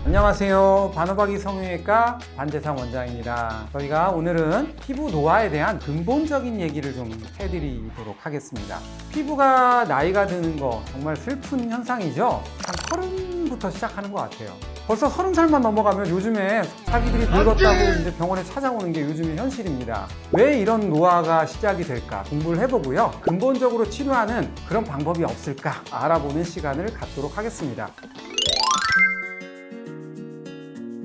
안녕하세요. 반호박이 성형외과 반재상 원장입니다. 저희가 오늘은 피부 노화에 대한 근본적인 얘기를 좀 해드리도록 하겠습니다. 피부가 나이가 드는 거 정말 슬픈 현상이죠. 한 30부터 시작하는 것 같아요. 벌써 30살만 넘어가면 요즘에 자기들이 늙었다고 이제 병원에 찾아오는 게 요즘의 현실입니다. 왜 이런 노화가 시작이 될까 공부를 해보고요. 근본적으로 치료하는 그런 방법이 없을까 알아보는 시간을 갖도록 하겠습니다.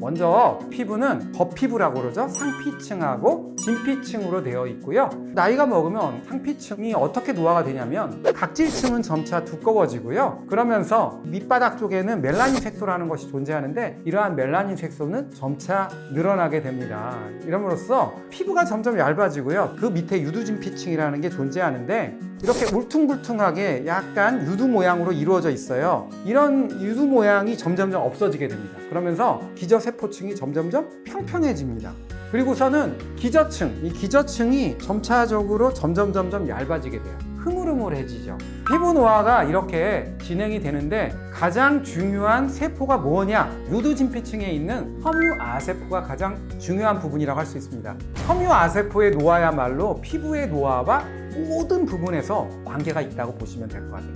먼저 피부는 겉피부라고 그러죠. 상피층하고 진피층으로 되어 있고요. 나이가 먹으면 상피층이 어떻게 노화가 되냐면 각질층은 점차 두꺼워지고요. 그러면서 밑바닥 쪽에는 멜라닌 색소라는 것이 존재하는데 이러한 멜라닌 색소는 점차 늘어나게 됩니다. 이럼으로써 피부가 점점 얇아지고요. 그 밑에 유두진피층이라는 게 존재하는데 이렇게 울퉁불퉁하게 약간 유두 모양으로 이루어져 있어요. 이런 유두 모양이 점점점 없어지게 됩니다. 그러면서 기저세포층이 점점점 평평해집니다. 그리고서는 기저층, 이 기저층이 점차적으로 점점 얇아지게 돼요. 흐물흐물해지죠. 피부 노화가 이렇게 진행이 되는데 가장 중요한 세포가 뭐냐? 유두진피층에 있는 섬유아세포가 가장 중요한 부분이라고 할 수 있습니다. 섬유아세포의 노화야말로 피부의 노화와 모든 부분에서 관계가 있다고 보시면 될 것 같아요.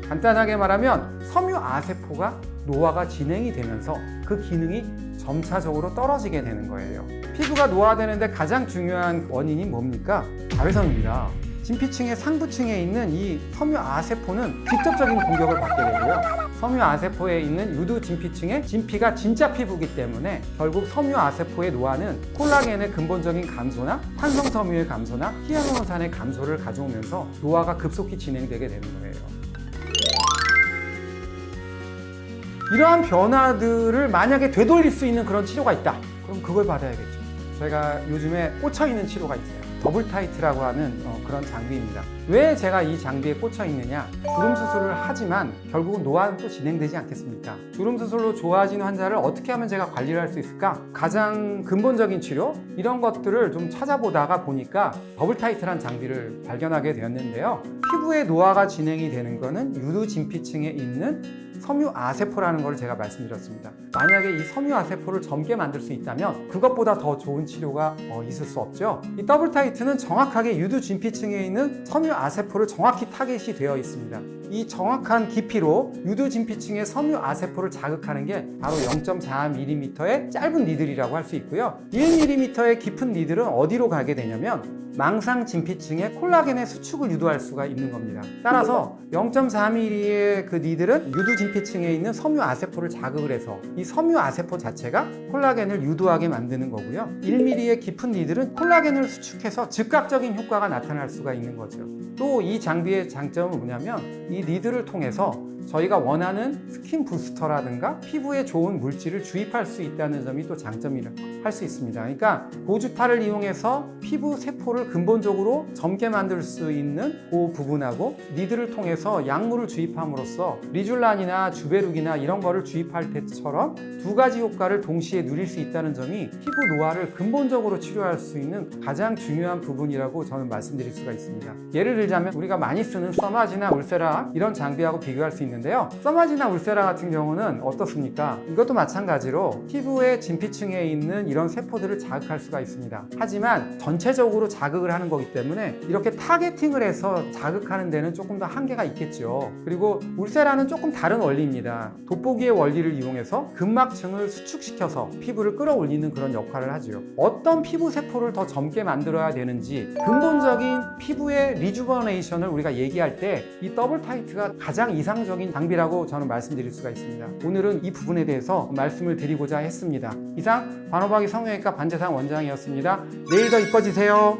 간단하게 말하면 섬유아세포가 노화가 진행이 되면서 그 기능이 점차적으로 떨어지게 되는 거예요. 피부가 노화되는데 가장 중요한 원인이 뭡니까? 자외선입니다. 진피층의 상부층에 있는 이 섬유아세포는 직접적인 공격을 받게 되고요. 섬유아세포에 있는 유두진피층의 진피가 진짜 피부이기 때문에 결국 섬유아세포의 노화는 콜라겐의 근본적인 감소나 활성섬유의 감소나 히알루론산의 감소를 가져오면서 노화가 급속히 진행되게 되는 거예요. 이러한 변화들을 만약에 되돌릴 수 있는 그런 치료가 있다. 그럼 그걸 받아야겠죠. 제가 요즘에 꽂혀있는 치료가 있어요. 더블 타이트라고 하는 그런 장비입니다. 왜 제가 이 장비에 꽂혀 있느냐? 주름 수술을 하지만 결국은 노화는 또 진행되지 않겠습니까? 주름 수술로 좋아진 환자를 어떻게 하면 제가 관리를 할 수 있을까? 가장 근본적인 치료 이런 것들을 좀 찾아보다가 보니까 더블 타이트란 장비를 발견하게 되었는데요. 피부의 노화가 진행이 되는 거는 유두진피층에 있는 섬유아세포라는 걸 제가 말씀드렸습니다. 만약에 이 섬유아세포를 젊게 만들 수 있다면 그것보다 더 좋은 치료가 있을 수 없죠. 이 더블 타이트는 정확하게 유두진피층에 있는 섬유아세포를 정확히 타겟이 되어 있습니다. 이 정확한 깊이로 유두진피층의 섬유아세포를 자극하는 게 바로 0.4mm의 짧은 니들이라고 할 수 있고요. 1mm의 깊은 니들은 어디로 가게 되냐면 망상진피층의 콜라겐의 수축을 유도할 수가 있는 겁니다. 따라서 0.4mm의 그 니들은 유두진피층에 있는 섬유아세포를 자극을 해서 이 섬유아세포 자체가 콜라겐을 유도하게 만드는 거고요. 1mm의 깊은 니들은 콜라겐을 수축해서 즉각적인 효과가 나타날 수가 있는 거죠. 또 이 장비의 장점은 뭐냐면 이 니들을 통해서 저희가 원하는 스킨 부스터라든가 피부에 좋은 물질을 주입할 수 있다는 점이 또 장점이라고 할 수 있습니다. 그러니까 고주파를 이용해서 피부 세포를 근본적으로 젊게 만들 수 있는 그 부분하고 니들을 통해서 약물을 주입함으로써 리줄란이나 주베룩이나 이런 거를 주입할 때처럼 두 가지 효과를 동시에 누릴 수 있다는 점이 피부 노화를 근본적으로 치료할 수 있는 가장 중요한 부분이라고 저는 말씀드릴 수가 있습니다. 예를 들자면 우리가 많이 쓰는 써마지나 울세라 이런 장비하고 비교할 수 있는데요. 써마지나 울세라 같은 경우는 어떻습니까? 이것도 마찬가지로 피부의 진피층에 있는 이런 세포들을 자극할 수가 있습니다. 하지만 전체적으로 자극을 하는 거기 때문에 이렇게 타겟팅을 해서 자극하는 데는 조금 더 한계가 있겠죠. 그리고 울세라는 조금 다른 원리입니다. 돋보기의 원리를 이용해서 근막층을 수축시켜서 피부를 끌어올리는 그런 역할을 하죠. 어떤 피부 세포를 더 젊게 만들어야 되는지 근본적인 피부의 리주버네이션을 우리가 얘기할 때 이 더블 타이트가 가장 이상적인 장비라고 저는 말씀드릴 수가 있습니다. 오늘은 이 부분에 대해서 말씀을 드리고자 했습니다. 이상 반호박이 성형외과 반재상 원장이었습니다. 내일 더 이뻐지세요.